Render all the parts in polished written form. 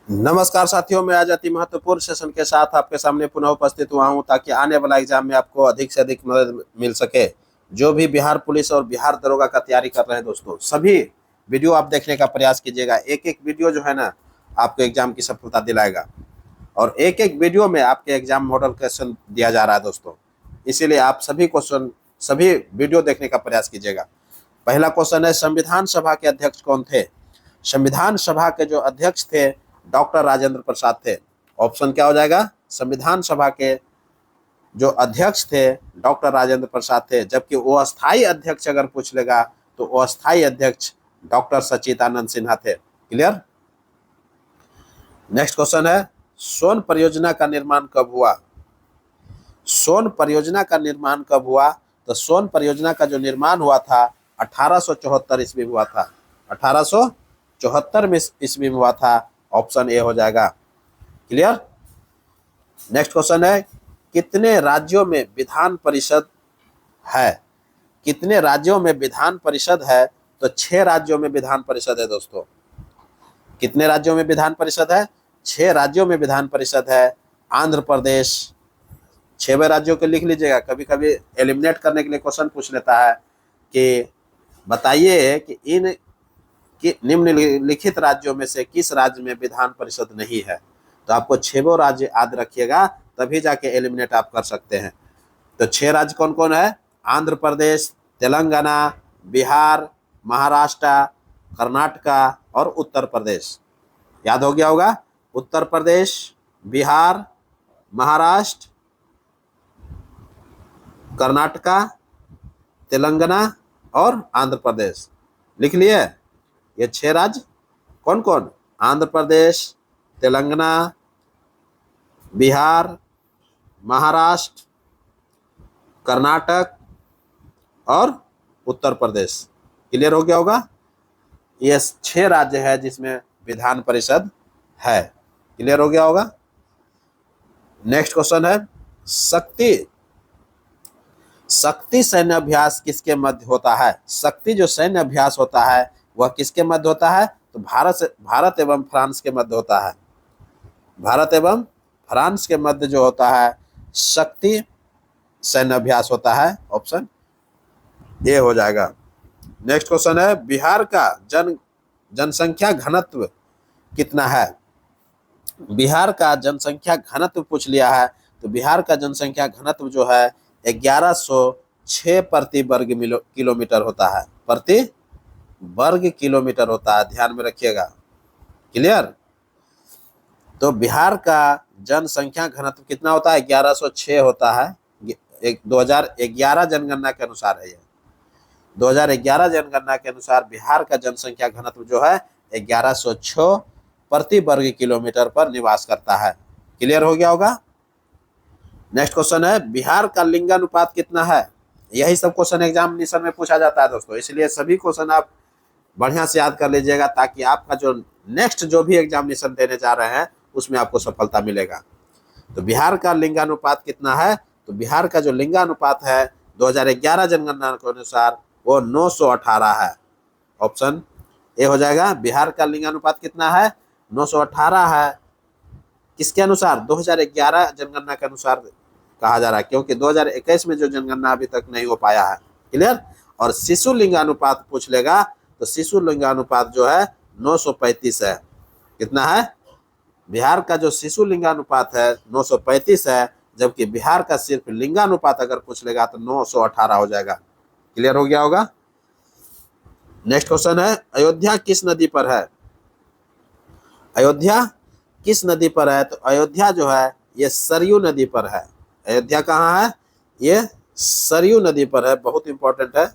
नमस्कार साथियों, मैं आज अति महत्वपूर्ण सेशन के साथ आपके सामने पुनः उपस्थित हुआ हूं ताकि आने वाला एग्जाम में आपको अधिक से अधिक मदद मिल सके। जो भी बिहार पुलिस और बिहार दरोगा का तैयारी कर रहे हैं दोस्तों, सभी वीडियो आप देखने का प्रयास कीजिएगा। एक एक वीडियो जो है ना, आपको एग्जाम की सफलता दिलाएगा और एक एक वीडियो में आपके एग्जाम मॉडल क्वेश्चन दिया जा रहा है दोस्तों। इसीलिए आप सभी वीडियो देखने का प्रयास कीजिएगा। पहला क्वेश्चन है, संविधान सभा के अध्यक्ष कौन थे? संविधान सभा के जो अध्यक्ष थे डॉक्टर राजेंद्र प्रसाद थे। ऑप्शन क्या हो जाएगा? संविधान सभा के जो अध्यक्ष थे डॉक्टर राजेंद्र प्रसाद थे, जबकि वो अस्थायी अध्यक्ष अगर पूछ लेगा तो वो अस्थायी अध्यक्ष डॉक्टर सच्चिदानंद सिन्हा थे। क्लियर? नेक्स्ट क्वेश्चन है, सोन परियोजना का निर्माण कब हुआ? सोन परियोजना का निर्माण कब हुआ? तो सोन परियोजना का जो निर्माण हुआ था 1874 ईस्वी में हुआ था। 1874 ईस्वी में हुआ था। ऑप्शन ए हो जाएगा। क्लियर? नेक्स्ट क्वेश्चन है, कितने राज्यों में विधान परिषद है? कितने राज्यों में विधान परिषद है? तो 6 राज्यों में विधान परिषद है दोस्तों। कितने राज्यों में विधान परिषद है? 6 राज्यों में विधान परिषद है। आंध्र प्रदेश, 6वें राज्यों को लिख लीजिएगा। कभी कभी एलिमिनेट करने के लिए क्वेश्चन पूछ लेता है कि बताइए कि इन निम्नलिखित राज्यों में से किस राज्य में विधान परिषद नहीं है। तो आपको 6 राज्य याद रखिएगा, तभी जाके एलिमिनेट आप कर सकते हैं। तो 6 राज्य कौन कौन है? आंध्र प्रदेश, तेलंगाना, बिहार, महाराष्ट्र, कर्नाटका और उत्तर प्रदेश। याद हो गया होगा? उत्तर प्रदेश, बिहार, महाराष्ट्र, कर्नाटका, तेलंगाना और आंध्र प्रदेश। लिख लिए? ये 6 राज्य कौन कौन? आंध्र प्रदेश, तेलंगाना, बिहार, महाराष्ट्र, कर्नाटक और उत्तर प्रदेश। क्लियर हो गया होगा? ये 6 राज्य है जिसमें विधान परिषद है। क्लियर हो गया होगा? नेक्स्ट क्वेश्चन है, शक्ति सैन्य अभ्यास किसके मध्य होता है? शक्ति जो सैन्य अभ्यास होता है वह किसके मध्य होता है? तो भारत एवं फ्रांस के मध्य होता है। भारत एवं फ्रांस के मध्य जो होता है शक्ति सैन्य अभ्यास होता है। ऑप्शन ए हो जाएगा। नेक्स्ट क्वेश्चन है, बिहार का जनसंख्या घनत्व कितना है? बिहार का जनसंख्या घनत्व पूछ लिया है। तो बिहार का जनसंख्या घनत्व जो है 1106 प्रति वर्ग किलोमीटर होता है। प्रति वर्ग किलोमीटर होता है, ध्यान में रखिएगा। क्लियर? तो बिहार का जनसंख्या घनत्व कितना होता है? 1106 होता है। 2011 जनगणना के अनुसार है। 2011 जनगणना के अनुसार बिहार का जनसंख्या घनत्व जो है 1106 प्रति वर्ग किलोमीटर पर निवास करता है। क्लियर हो गया होगा? नेक्स्ट क्वेश्चन है, बिहार का लिंगानुपात कितना है? यही सब क्वेश्चन एग्जामिनेशन में पूछा जाता है दोस्तों, इसलिए सभी क्वेश्चन आप बढ़िया से याद कर लीजिएगा ताकि आपका जो नेक्स्ट जो भी एग्जामिनेशन देने जा रहे हैं उसमें आपको सफलता मिलेगा। तो बिहार का लिंगानुपात कितना है? तो बिहार का जो लिंगानुपात है 2011 जनगणना के अनुसार वो 918 है। ऑप्शन ए हो जाएगा। बिहार का लिंगानुपात कितना है? 918 है। किसके अनुसार? 2011 जनगणना के अनुसार कहा जा रहा है, क्योंकि 2021 में जो जनगणना अभी तक नहीं हो पाया है। क्लियर? और शिशु लिंगानुपात पूछ लेगा तो शिशु लिंगानुपात जो है 935 है। कितना है? बिहार का जो शिशु लिंगानुपात है 935 है, जबकि बिहार का सिर्फ लिंगानुपात अगर पूछ लेगा तो 918 हो जाएगा। क्लियर हो गया होगा? नेक्स्ट क्वेश्चन है, अयोध्या किस नदी पर है? अयोध्या किस नदी पर है? तो अयोध्या जो है ये सरयू नदी पर है। अयोध्या कहाँ है? ये सरयू नदी पर है। बहुत इंपॉर्टेंट है।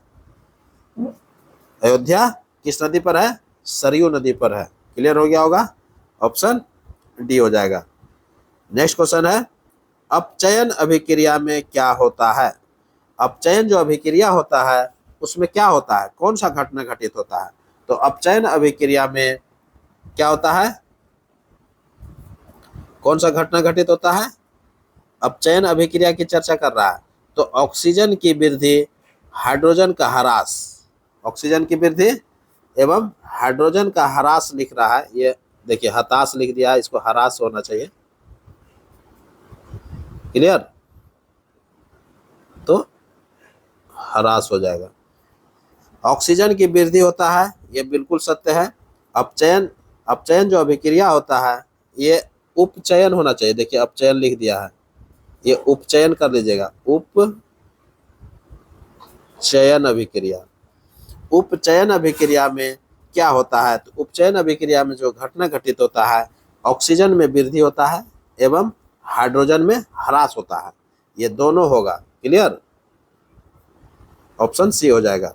अयोध्या किस नदी पर है? सरयू नदी पर है। क्लियर हो गया होगा? ऑप्शन डी हो जाएगा। नेक्स्ट क्वेश्चन है, अपचयन अभिक्रिया में क्या होता है? अपचयन जो अभिक्रिया होता है उसमें क्या होता है? कौन सा घटना घटित होता है? तो अपचयन अभिक्रिया में क्या होता है? कौन सा घटना घटित होता है? अपचयन अभिक्रिया की चर्चा कर रहा है। तो ऑक्सीजन की वृद्धि, हाइड्रोजन का ह्रास, ऑक्सीजन की वृद्धि एवं हाइड्रोजन का ह्रास लिख रहा है। ये देखिए हताश लिख दिया, इसको हरास होना चाहिए। क्लियर, तो हरास हो जाएगा। ऑक्सीजन की वृद्धि होता है, ये बिल्कुल सत्य है। अपचयन, अपचयन जो अभिक्रिया होता है ये उपचयन होना चाहिए। देखिए अपचयन लिख दिया है, ये उपचयन कर लीजिएगा, उपचयन अभिक्रिया। उपचयन अभिक्रिया में क्या होता है, तो उपचयन अभिक्रिया में जो घटना घटित होता है, ऑक्सीजन में वृद्धि होता है एवं हाइड्रोजन में ह्रास होता है, ये दोनों होगा। क्लियर, ऑप्शन सी हो जाएगा।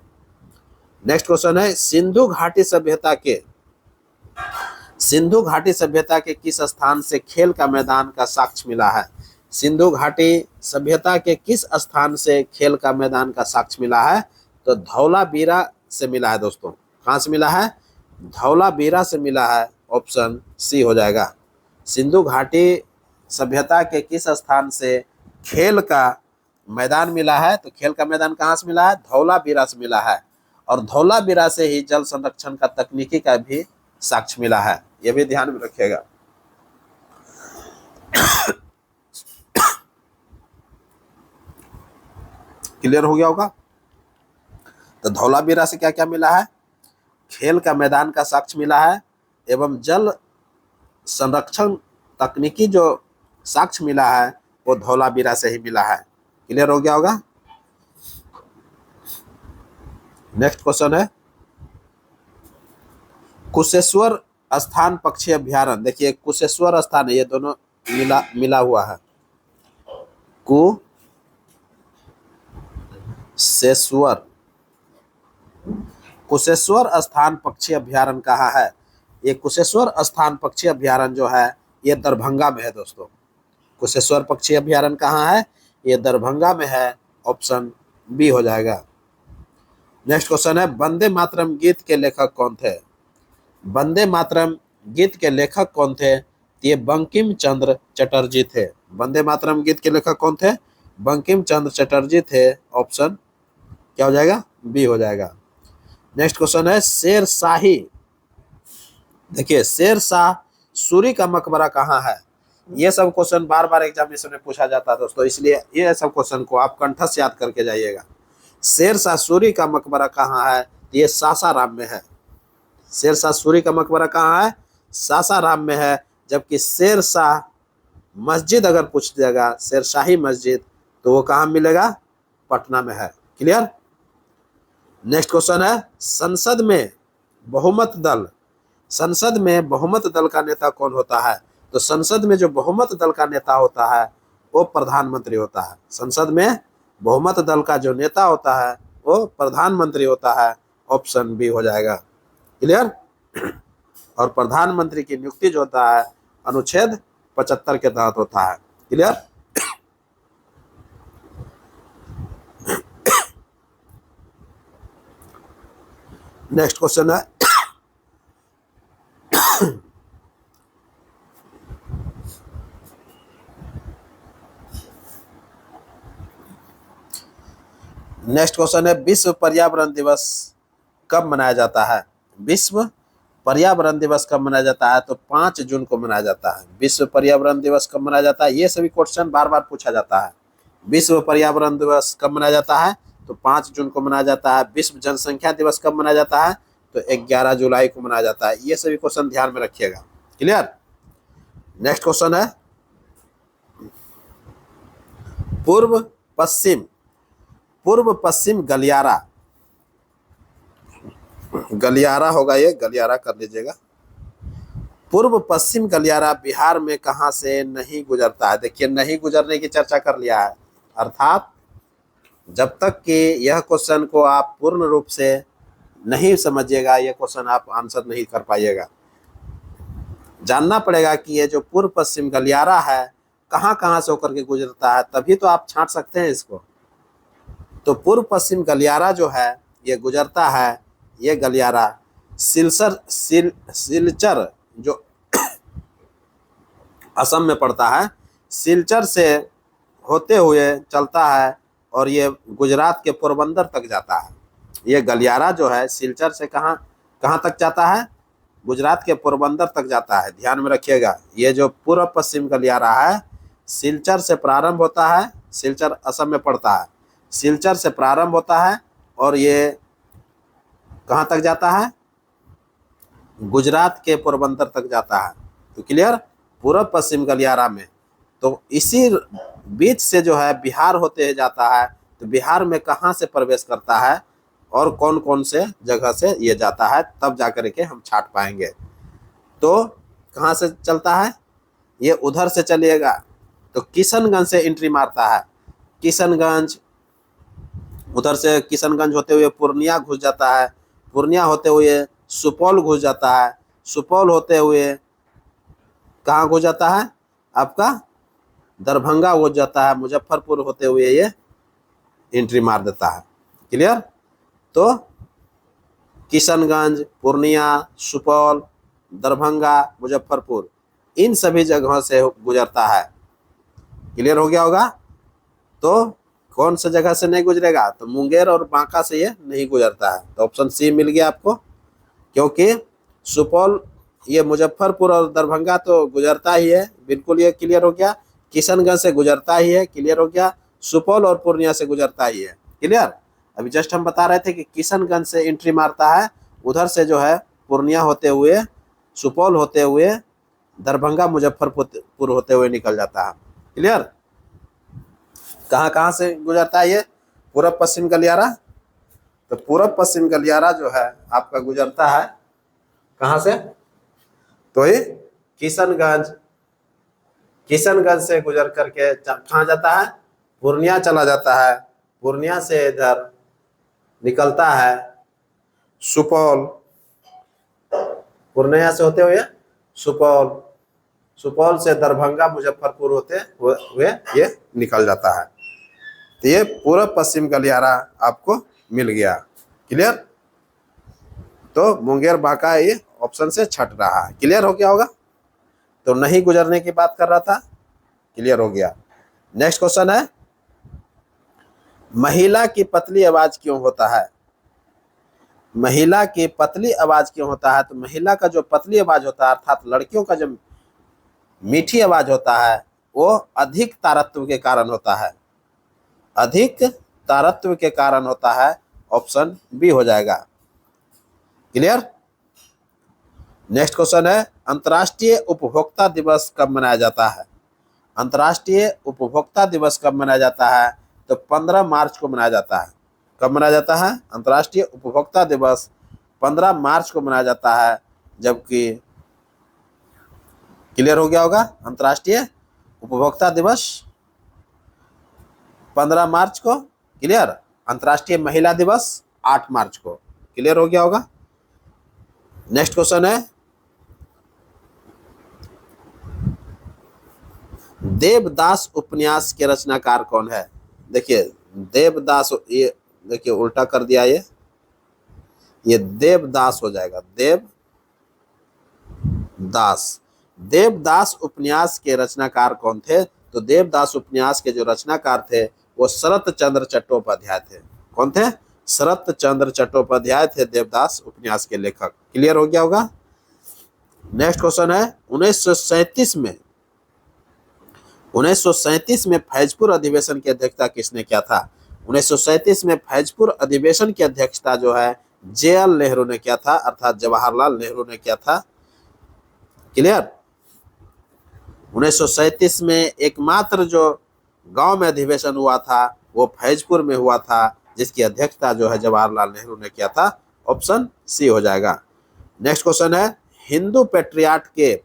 नेक्स्ट क्वेश्चन है, सिंधु घाटी सभ्यता के किस स्थान से खेल का मैदान का साक्ष्य मिला है? सिंधु घाटी सभ्यता के किस स्थान से खेल का मैदान का साक्ष्य मिला है? तो धौलावीरा से मिला है दोस्तों। कहाँ से मिला है? धौलावीरा से मिला है, ऑप्शन सी हो जाएगा। सिंधु घाटी सभ्यता के किस स्थान से खेल का मैदान मिला है? तो खेल का मैदान कहाँ से मिला है? धौलावीरा से मिला है। और धौलावीरा से ही जल संरक्षण का तकनीकी का भी साक्ष्य मिला है, यह भी ध्यान में रखिएगा। क्लियर हो गया होगा। तो धौलावीरा से क्या क्या मिला है? खेल का मैदान का साक्ष्य मिला है एवं जल संरक्षण तकनीकी जो साक्ष्य मिला है वो धौलावीरा से ही मिला है। क्लियर हो गया होगा। नेक्स्ट क्वेश्चन है, कुशेश्वर स्थान पक्षी अभ्यारण्य। देखिए कुशेश्वर स्थान है, ये दोनों मिला हुआ है। कुशेश्वर स्थान पक्षी अभ्यारण्य कहाँ है? ये कुशेश्वर स्थान पक्षी अभ्यारण्य जो है ये दरभंगा में है दोस्तों। कुशेश्वर पक्षी अभ्यारण्य कहाँ है? ये दरभंगा में है, ऑप्शन बी हो जाएगा। नेक्स्ट क्वेश्चन है, वंदे मातरम गीत के लेखक कौन थे? वंदे मातरम गीत के लेखक कौन थे? ये बंकिम चंद्र चटर्जी थे। वंदे मातरम गीत के लेखक कौन थे? बंकिम चंद्र चटर्जी थे, ऑप्शन क्या हो जाएगा? बी हो जाएगा। नेक्स्ट क्वेश्चन है, शेरशाही। देखिए शेरशाह सूरी का मकबरा कहाँ है? ये सब क्वेश्चन बार बार एग्जामिनेशन में पूछा जाता है दोस्तों, इसलिए ये सब क्वेश्चन को आप कंठस्थ याद करके जाइएगा। शेरशाह सूरी का मकबरा कहाँ है? ये सासाराम में है। शेरशाह सूरी का मकबरा कहाँ है? सासाराम में है। जबकि शेरशाह मस्जिद अगर पूछ जाएगा, शेरशाही मस्जिद, तो वो कहाँ मिलेगा? पटना में है। क्लियर। नेक्स्ट क्वेश्चन है, संसद में बहुमत दल का नेता कौन होता है? तो संसद में जो बहुमत दल का नेता होता है वो प्रधानमंत्री होता है। संसद में बहुमत दल का जो नेता होता है वो प्रधानमंत्री होता है, ऑप्शन बी हो जाएगा। क्लियर। और प्रधानमंत्री की नियुक्ति जो होता है अनुच्छेद 75 के तहत होता है। क्लियर। नेक्स्ट क्वेश्चन है, विश्व पर्यावरण दिवस कब मनाया जाता है? विश्व पर्यावरण दिवस कब मनाया जाता है? तो 5 जून को मनाया जाता है। विश्व पर्यावरण दिवस कब मनाया जाता है? ये सभी क्वेश्चन बार बार पूछा जाता है। विश्व पर्यावरण दिवस कब मनाया जाता है? तो 5 जून को मनाया जाता है। विश्व जनसंख्या दिवस कब मनाया जाता है? तो 11 जुलाई को मनाया जाता है। ये सभी क्वेश्चन ध्यान में रखिएगा। क्लियर। नेक्स्ट क्वेश्चन है, पूर्व पश्चिम गलियारा होगा, ये गलियारा कर लीजिएगा। पूर्व पश्चिम गलियारा बिहार में कहां से नहीं गुजरता है? देखिए नहीं गुजरने की चर्चा कर लिया है, अर्थात जब तक कि यह क्वेश्चन को आप पूर्ण रूप से नहीं समझिएगा, यह क्वेश्चन आप आंसर नहीं कर पाइएगा। जानना पड़ेगा कि ये जो पूर्व पश्चिम गलियारा है कहां से होकर के गुजरता है, तभी तो आप छांट सकते हैं इसको। तो पूर्व पश्चिम गलियारा जो है ये गुजरता है, ये गलियारा सिलचर जो असम में पड़ता है, सिलचर से होते हुए चलता है और ये गुजरात के पोरबंदर तक जाता है। ये गलियारा जो है सिलचर से कहाँ तक जाता है? गुजरात के पोरबंदर तक जाता है। ध्यान में रखिएगा, ये जो पूर्व पश्चिम गलियारा है सिलचर से प्रारंभ होता है, सिलचर असम में पड़ता है, सिलचर से प्रारंभ होता है और ये कहाँ तक जाता है, गुजरात के पोरबंदर तक जाता है। तो क्लियर, पूर्व पश्चिम गलियारा में। तो इसी बीच से जो है बिहार होते हुए जाता है। तो बिहार में कहाँ से प्रवेश करता है और कौन कौन से जगह से ये जाता है, तब जाकर के हम छाट पाएंगे। तो कहाँ से चलता है, ये उधर से चलिएगा तो किशनगंज से एंट्री मारता है, किशनगंज, उधर से किशनगंज होते हुए पूर्णिया घुस जाता है, पूर्णिया होते हुए सुपौल घुस जाता है, सुपौल होते हुए कहाँ घुस जाता है आपका, दरभंगा घुस जाता है, मुजफ्फरपुर होते हुए ये एंट्री मार देता है। क्लियर, तो किशनगंज, पूर्णिया, सुपौल, दरभंगा, मुजफ्फरपुर, इन सभी जगहों से गुजरता है। क्लियर हो गया होगा। तो कौन सा जगह से नहीं गुजरेगा, तो मुंगेर और बांका से ये नहीं गुजरता है। तो ऑप्शन सी मिल गया आपको, क्योंकि सुपौल, ये मुजफ्फरपुर और दरभंगा तो गुजरता ही है, बिल्कुल ये क्लियर हो गया। किशनगंज से गुजरता ही है, क्लियर हो गया। सुपौल और पूर्णिया से गुजरता ही है। क्लियर, अभी जस्ट हम बता रहे थे कि किशनगंज से एंट्री मारता है, उधर से जो है पूर्णिया होते हुए, सुपौल होते हुए, दरभंगा, मुजफ्फरपुर होते हुए निकल जाता है। क्लियर, कहाँ कहाँ से गुजरता है ये पूर्व पश्चिम गलियारा, तो पूर्व पश्चिम गलियारा जो है आपका गुजरता है कहाँ से, तो ये किशनगंज, किशनगंज से गुजर करके कहाँ जाता है, पूर्णिया चला जाता है, पूर्णिया से इधर निकलता है सुपौल, पूर्णिया से होते हुए सुपौल, सुपौल से दरभंगा, मुजफ्फरपुर होते हुए ये निकल जाता है। तो ये पूर्व पश्चिम गलियारा आपको मिल गया। क्लियर, तो मुंगेर बांका ये ऑप्शन से छट रहा है। क्लियर हो गया होगा। तो नहीं गुजरने की बात कर रहा था, क्लियर हो गया। नेक्स्ट क्वेश्चन है, महिला की पतली आवाज क्यों होता है, महिला की पतली आवाज क्यों होता है, तो महिला का जो पतली आवाज होता है अर्थात लड़कियों का जो मीठी आवाज होता है वो अधिक तारत्व के कारण होता है, अधिक तारत्व के कारण होता है। ऑप्शन बी हो जाएगा। क्लियर, नेक्स्ट क्वेश्चन है, अंतर्राष्ट्रीय उपभोक्ता दिवस कब मनाया जाता है, अंतर्राष्ट्रीय उपभोक्ता दिवस कब मनाया जाता है, तो 15 मार्च को मनाया जाता है। कब मनाया जाता है, अंतर्राष्ट्रीय उपभोक्ता दिवस 15 मार्च को मनाया जाता है। जबकि क्लियर हो गया होगा, अंतर्राष्ट्रीय उपभोक्ता दिवस 15 मार्च को। क्लियर, अंतर्राष्ट्रीय महिला दिवस 8 मार्च को। क्लियर हो गया होगा। नेक्स्ट क्वेश्चन है, देवदास उपन्यास के रचनाकार कौन है, देखिए देवदास, ये देखिए उल्टा कर दिया, ये देवदास हो जाएगा, देवदास। देवदास उपन्यास के रचनाकार कौन थे, तो देवदास उपन्यास के जो रचनाकार थे वो शरत चंद्र चट्टोपाध्याय थे। कौन थे, शरत चंद्र चट्टोपाध्याय थे देवदास उपन्यास के लेखक। क्लियर हो गया होगा। नेक्स्ट क्वेश्चन है, 1937 में फैजपुर अधिवेशन की अध्यक्षता किसने किया था, 1937 में फैजपुर अधिवेशन की अध्यक्षता जो है JL नेहरू ने किया था, अर्थात जवाहरलाल नेहरू ने किया था। क्लियर, 1937 में एकमात्र जो गांव में अधिवेशन हुआ था वो फैजपुर में हुआ था, जिसकी अध्यक्षता जो है जवाहरलाल नेहरू ने किया था। ऑप्शन सी हो जाएगा। नेक्स्ट क्वेश्चन है, हिंदू पेट्रियाट के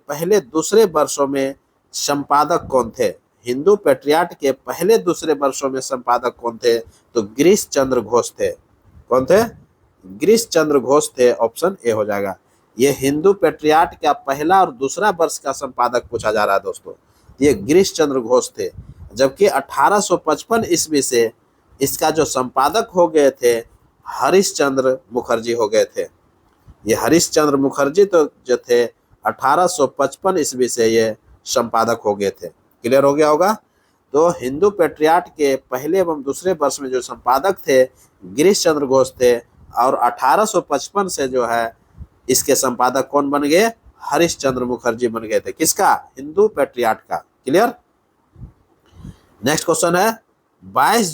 पहले दूसरे वर्षों में संपादक कौन थे, हिंदू पेट्रियाट के पहले दूसरे वर्षों में संपादक कौन थे, तो गिरीश चंद्र घोष थे। कौन थे, गिरीश चंद्र घोष थे। ऑप्शन ए हो जाएगा। ये हिंदू पेट्रियाट का पहला और दूसरा वर्ष का संपादक पूछा जा रहा है दोस्तों, ये गिरीश चंद्र घोष थे। जबकि 1855 ईस्वी से इसका जो संपादक हो गए थे हरीशचंद्र मुखर्जी हो गए थे। ये हरीशचंद्र मुखर्जी तो जो थे 1855 ईस्वी से ये संपादक हो गए थे। क्लियर हो गया होगा। तो हिंदू पेट्रियाट के पहले एवं दूसरे वर्ष में जो संपादक थे गिरीश चंद्र घोष थे, और 1855 से जो है इसके संपादक कौन बन गए? हरिश्चंद्र मुखर्जी बन गए थे। किसका? हिंदू पैट्रियाट का। क्लियर। नेक्स्ट क्वेश्चन है 22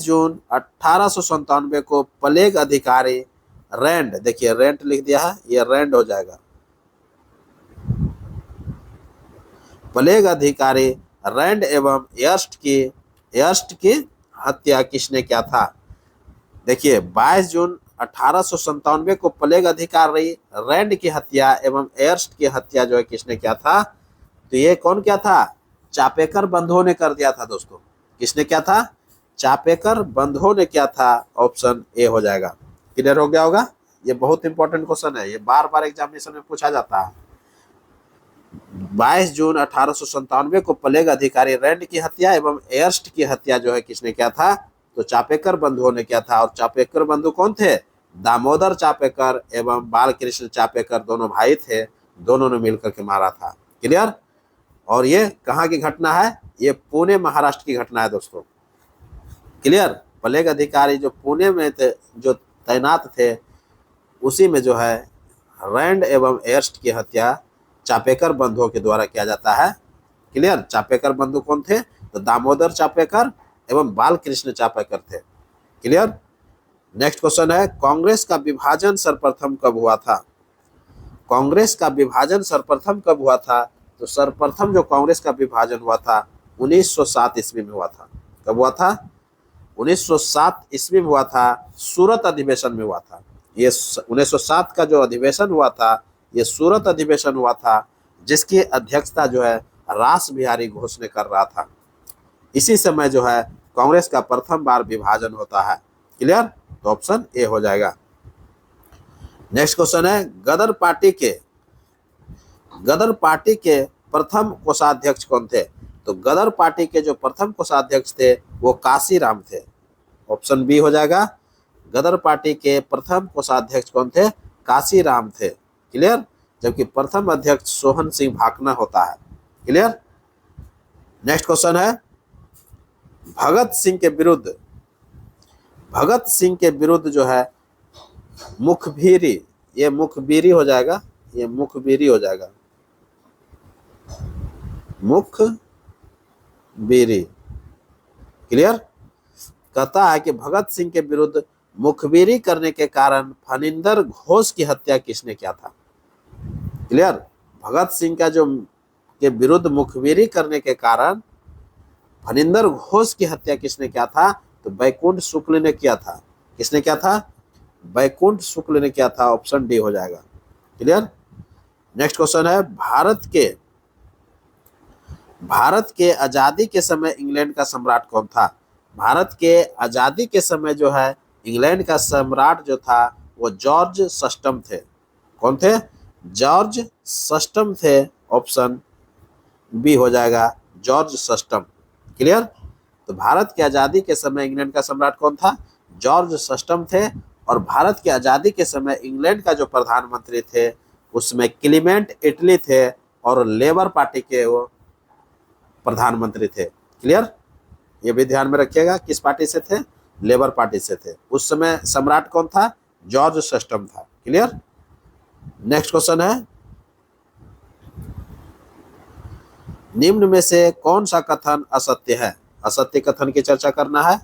जून 1897 को प्लेग अधिकारी रैंड, देखिए रैंड लिख दिया है, ये रैंड हो जाएगा। प्लेग अधिकारी रैंड एवं यर्स्ट की हत्या किसने किया था? देखिए 22 जून 1897 को प्लेग अधिकारी रैंड की हत्या एवं यर्स्ट की हत्या जो है किसने किया था? तो ये कौन क्या था? चापेकर बंधुओं ने कर दिया था दोस्तों। किसने क्या था? चापेकर बंधुओं ने क्या था? ऑप्शन ए हो जाएगा। क्लियर हो गया होगा। ये बहुत इंपॉर्टेंट क्वेश्चन है, ये बार बार एग्जामिनेशन में पूछा जाता है। 22 जून 1897 को प्लेग अधिकारी रैंड की हत्या एवं यर्स्ट की हत्या जो है किसने किया था? तो चापेकर बंधुओं ने किया था। और चापेकर बंधु कौन थे? दामोदर चापेकर एवं बालकृष्ण चापेकर, दोनों भाई थे, दोनों ने मिलकर के मारा था। क्लियर। और ये कहाँ की घटना है? ये पुणे महाराष्ट्र की घटना है दोस्तों। क्लियर। प्लेग अधिकारी जो पुणे में थे, जो तैनात थे, उसी में जो है रैंड एवं यर्स्ट की हत्या चापेकर बंधुओं के द्वारा किया जाता है। क्लियर। चापेकर बंधु कौन थे? तो दामोदर चापेकर एवं बालकृष्ण चापेकर थे। क्लियर। नेक्स्ट क्वेश्चन है कांग्रेस का विभाजन सर्वप्रथम कब हुआ था? कांग्रेस का विभाजन सर्वप्रथम कब हुआ था? तो सर्वप्रथम जो कांग्रेस का विभाजन हुआ था 1907 ईस्वी में हुआ था। कब हुआ था? 1907 ईस्वी में हुआ था। सूरत अधिवेशन में हुआ था। ये 1907 का जो अधिवेशन हुआ था, ये सूरत अधिवेशन हुआ था, जिसकी अध्यक्षता जो है रास बिहारी घोष ने कर रहा था। इसी समय जो है कांग्रेस का प्रथम बार विभाजन होता है। क्लियर। तो ऑप्शन ए हो जाएगा। नेक्स्ट क्वेश्चन है गदर पार्टी के प्रथम कोषाध्यक्ष कौन थे? तो गदर पार्टी के जो प्रथम कोषाध्यक्ष थे वो काशीराम थे। ऑप्शन बी हो जाएगा। गदर पार्टी के प्रथम कोषाध्यक्ष कौन थे? काशीराम थे। क्लियर। जबकि प्रथम अध्यक्ष सोहन सिंह भाकना होता है। क्लियर। नेक्स्ट क्वेश्चन है भगत सिंह के विरुद्ध जो है मुखबिरी, ये मुखबिरी हो जाएगा, ये मुखबिरी हो जाएगा, मुखबिरी। क्लियर। कहता है कि भगत सिंह के विरुद्ध मुखबिरी करने के कारण फणिंदर घोष की हत्या किसने किया था? क्लियर। भगत सिंह का जो के विरुद्ध मुखबिरी करने के कारण फणिंदर घोष की हत्या किसने किया था? तो बैकुंठ शुक्ल ने किया था। किसने किया था? बैकुंठ शुक्ल ने किया था। ऑप्शन डी हो जाएगा। क्लियर। नेक्स्ट क्वेश्चन है भारत के आजादी के समय इंग्लैंड का सम्राट कौन था? भारत के आजादी के समय जो है इंग्लैंड का सम्राट जो था वो जॉर्ज सस्टम थे। कौन थे? जॉर्ज सस्टम थे। ऑप्शन बी हो जाएगा, जॉर्ज सस्टम। क्लियर। तो भारत की आजादी के समय इंग्लैंड का सम्राट कौन था? जॉर्ज सस्टम थे। और भारत की आजादी के समय इंग्लैंड का जो प्रधानमंत्री थे उसमें क्लीमेंट इटली थे और लेबर पार्टी के वो प्रधानमंत्री थे। क्लियर। ये भी ध्यान में रखिएगा, किस पार्टी से थे? लेबर पार्टी से थे। उस समय सम्राट कौन था? जॉर्ज सस्टम था। क्लियर। नेक्स्ट क्वेश्चन है निम्न में से कौन सा कथन असत्य है? असत्य कथन की चर्चा करना है।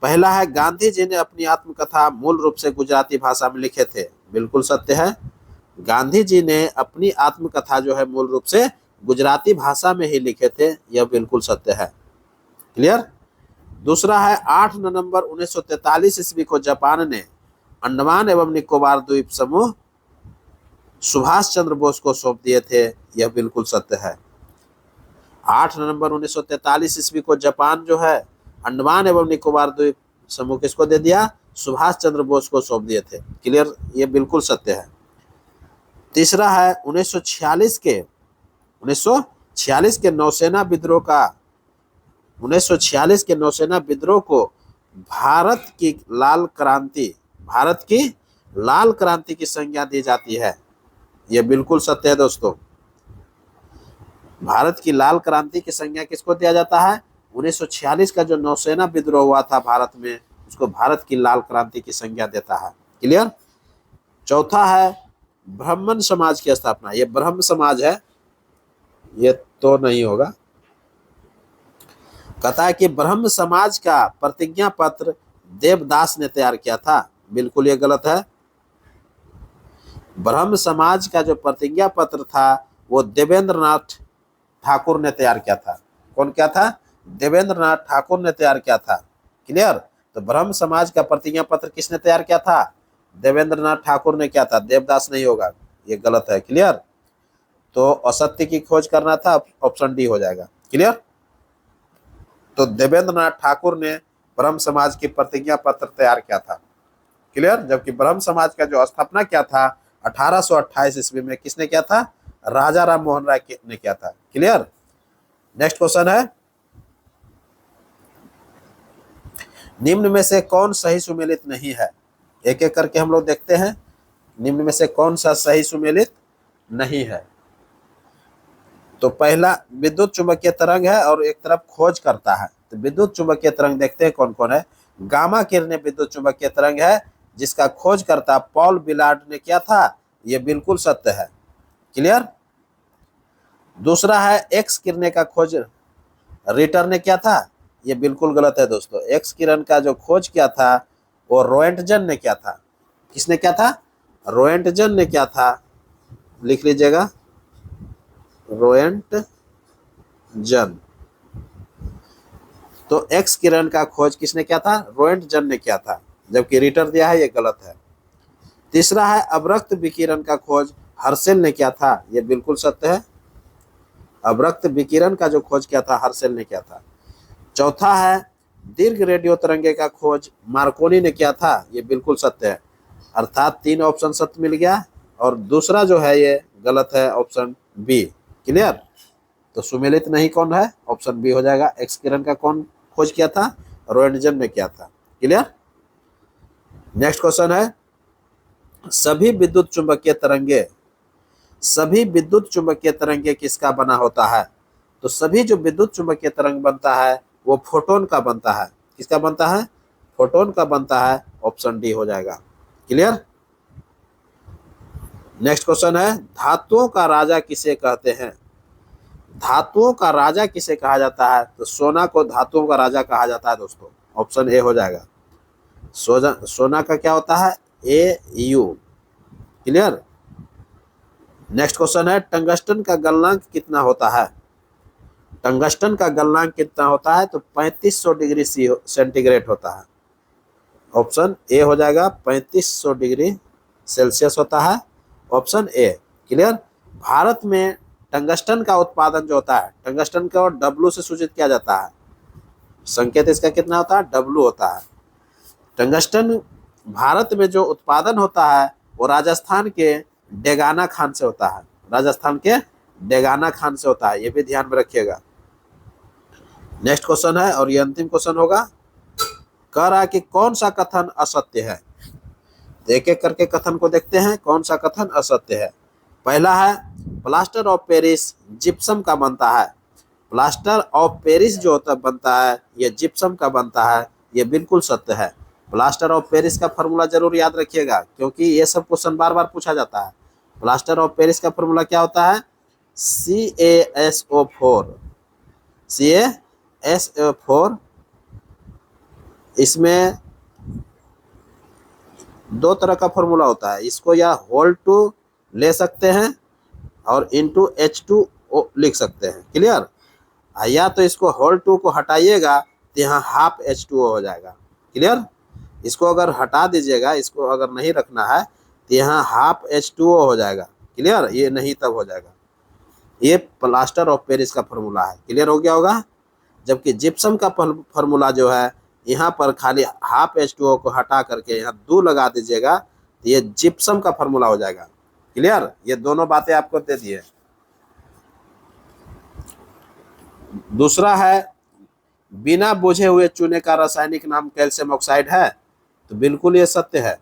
पहला है गांधी जी ने अपनी आत्मकथा मूल रूप से गुजराती भाषा में लिखे थे। बिल्कुल सत्य है। गांधी जी ने अपनी आत्मकथा जो है मूल रूप से गुजराती भाषा में ही लिखे थे। यह बिल्कुल सत्य है। क्लियर। दूसरा है 8 नवंबर 1943 ईस्वी को जापान ने अंडमान एवं निकोबार द्वीप समूह सुभाष चंद्र बोस को सौंप दिए थे। यह बिल्कुल सत्य है। 8 नवंबर 1943 ईस्वी को जापान जो है अंडमान एवं निकोबार द्वीप समूह किसको दे दिया? सुभाष चंद्र बोस को सौंप दिए थे। क्लियर। ये बिल्कुल सत्य है। तीसरा है 1946 के नौसेना विद्रोह को भारत की लाल क्रांति की संज्ञा दी जाती है। यह बिल्कुल सत्य है दोस्तों। भारत की लाल क्रांति की संज्ञा किसको दिया जाता है? 1946 का जो नौसेना विद्रोह हुआ था भारत में, उसको भारत की लाल क्रांति की संज्ञा देता है। क्लियर। चौथा है ब्राह्मण समाज की स्थापना। ये ब्रह्म समाज है, ये तो नहीं होगा। कहता है कि ब्रह्म समाज का प्रतिज्ञा पत्र देवदास ने तैयार किया था। बिल्कुल ये गलत है। ब्रह्म समाज का जो प्रतिज्ञा पत्र था वो देवेंद्रनाथ ठाकुर ने तैयार किया था। कौन क्या था? देवेंद्रनाथ ठाकुर ने तैयार किया था। क्लियर। तो ब्रह्म समाज का प्रतिज्ञा पत्र किसने तैयार किया था? देवेंद्रनाथ ठाकुर ने किया था, देवदास नहीं होगा, ये गलत है। क्लियर। तो असत्य की खोज करना था, ऑप्शन डी हो जाएगा। क्लियर। तो देवेंद्रनाथ ठाकुर ने ब्रह्म समाज की प्रतिज्ञा पत्र तैयार किया था। क्लियर। जबकि ब्रह्म समाज का जो स्थापना किया था 1828 ईस्वी में किसने किया था? राजा राम मोहन राय ने किया था। क्लियर। नेक्स्ट क्वेश्चन है, निम्न में से कौन सही सुमेलित नहीं है? एक एक करके हम लोग देखते हैं, निम्न में से कौन सा सही सुमेलित नहीं है। तो पहला विद्युत चुंबकीय तरंग है और एक तरफ खोज करता है। तो विद्युत चुंबकीय तरंग देखते हैं कौन कौन है। गामा किरणें विद्युत चुंबकीय तरंग है जिसका खोज करता पॉल बिलार्ड ने किया था, यह बिल्कुल सत्य है। क्लियर। दूसरा है एक्स किरणें का खोज रिटर ने किया था, यह बिल्कुल गलत है दोस्तों। एक्स किरण का जो खोज किया था वो रोएंटजन ने किया था। किसने किया था? रोएंटजन ने किया था। लिख लीजिएगा, रोएंटजन। तो एक्स किरण का खोज किसने किया था? रोएंटजन ने किया था, जबकि रिटर दिया है, ये गलत है। तीसरा है अवरक्त विकिरण का खोज हर्शेल ने किया था, यह बिल्कुल सत्य है। अवरक्त विकिरण का जो खोज किया था हर्शेल ने किया था। चौथा है दीर्घ रेडियो तरंगे का खोज मार्कोनी ने किया था, यह बिल्कुल सत्य है। अर्थात 3 ऑप्शन सत्य मिल गया और दूसरा जो है ये गलत है, ऑप्शन बी। क्लियर। तो सुमेलित नहीं कौन है? ऑप्शन बी हो जाएगा। एक्स किरण का कौन खोज किया था? रोएंटजन ने किया था। क्लियर। नेक्स्ट क्वेश्चन है, सभी विद्युत चुंबकीय तरंगे किसका बना होता है? तो सभी जो विद्युत चुंबकीय तरंग बनता है वो फोटोन का बनता है। किसका बनता है? फोटोन का बनता है। ऑप्शन डी हो जाएगा। क्लियर। नेक्स्ट क्वेश्चन है, धातुओं का राजा किसे कहते हैं? धातुओं का राजा किसे कहा जाता है? तो सोना को धातुओं का राजा कहा जाता है दोस्तों। ऑप्शन ए हो जाएगा। सोना का क्या होता है? AU। क्लियर। नेक्स्ट क्वेश्चन है, टंगस्टन का गलनांक कितना होता है? टंगस्टन का गलनांक कितना होता है? तो 3500 डिग्री सेंटीग्रेड होता है। ऑप्शन ए हो जाएगा, 3500 डिग्री सेल्सियस होता है। Option A. क्लियर। भारत में टंगस्टन का उत्पादन जो होता है, टंगस्टन को W से सूचित किया जाता है। संकेत इसका कितना होता है? W होता है। टंगस्टन भारत में जो उत्पादन होता है वो राजस्थान के डेगाना खान से होता है। राजस्थान के डेगाना खान से होता है, ये भी ध्यान में रखिएगा। नेक्स्ट क्वेश्चन है और ये अंतिम क्वेश्चन होगा। कह रहा है कि कौन सा कथन असत्य है? एक एक करके कथन को देखते हैं, कौन सा कथन असत्य है। पहला है प्लास्टर ऑफ पेरिस जिप्सम का बनता है। प्लास्टर ऑफ पेरिस जो होता बनता है ये जिप्सम का बनता है, ये बिल्कुल सत्य है। प्लास्टर ऑफ पेरिस का फॉर्मूला जरूर याद रखिएगा क्योंकि ये सब क्वेश्चन बार बार पूछा जाता है। प्लास्टर ऑफ पेरिस का फॉर्मूला क्या होता है? CaSO4। CaSO4। इसमें 2 तरह का फॉर्मूला होता है, इसको या होल टू ले सकते हैं और इनटू H2O लिख सकते हैं। क्लियर। या तो इसको होल टू को हटाइएगा तो यहाँ हाफ H2O हो जाएगा। क्लियर। इसको अगर हटा दीजिएगा, इसको अगर नहीं रखना है तो यहाँ हाफ H2O हो जाएगा। क्लियर। ये नहीं तब हो जाएगा। ये प्लास्टर ऑफ पेरिस का फॉर्मूला है। क्लियर हो गया होगा। जबकि जिप्सम का फॉर्मूला जो है यहाँ पर खाली हाफ H2O को हटा करके यहाँ 2 लगा दीजिएगा तो ये जिप्सम का फॉर्मूला हो जाएगा। क्लियर। ये दोनों बातें आपको दे दिए। दूसरा है बिना बुझे हुए चूने का रासायनिक नाम कैल्शियम ऑक्साइड है। तो बिल्कुल ये सत्य है।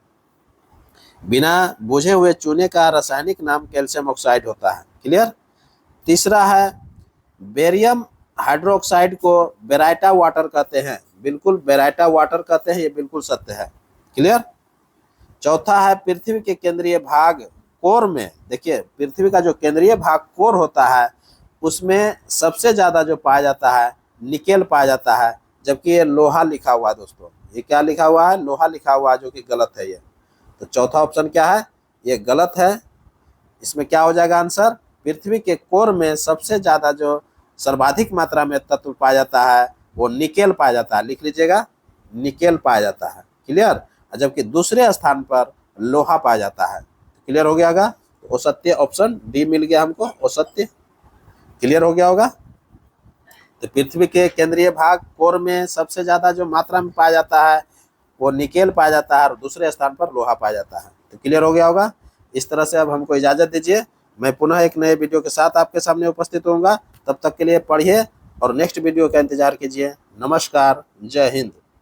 बिना बुझे हुए चूने का रासायनिक नाम कैल्शियम ऑक्साइड होता है। क्लियर। तीसरा है बेरियम हाइड्रोक्साइड को बेराइटा वाटर कहते हैं। बिल्कुल बेराइटा वाटर कहते हैं, ये बिल्कुल सत्य है। क्लियर। चौथा है पृथ्वी के केंद्रीय भाग कोर में, देखिए पृथ्वी का जो केंद्रीय भाग कोर होता है उसमें सबसे ज्यादा जो पाया जाता है निकेल पाया जाता है, जबकि ये लोहा लिखा हुआ है दोस्तों। ये क्या लिखा हुआ है? लोहा लिखा हुआ है, जो कि गलत है ये। तो चौथा ऑप्शन क्या है? ये गलत है। इसमें क्या हो जाएगा आंसर? पृथ्वी के कोर में सबसे ज्यादा जो सर्वाधिक मात्रा में तत्व पाया जाता है वो निकेल पाया जाता है। लिख लीजिएगा, निकेल पाया जाता है। क्लियर। जबकि दूसरे स्थान पर लोहा पाया जाता है। क्लियर हो गया होगा। असत्य ऑप्शन डी मिल गया हमको, असत्य। क्लियर हो गया होगा। तो पृथ्वी के केंद्रीय भाग कोर में सबसे ज्यादा जो मात्रा में पाया जाता है वो निकेल पाया जाता है और दूसरे स्थान पर लोहा पाया जाता है। तो क्लियर हो गया होगा। इस तरह से अब हमको इजाजत दीजिए, मैं पुनः एक नए वीडियो के साथ आपके सामने उपस्थित होऊंगा। तब तक के लिए पढ़िए और नेक्स्ट वीडियो का इंतजार कीजिए। नमस्कार, जय हिंद।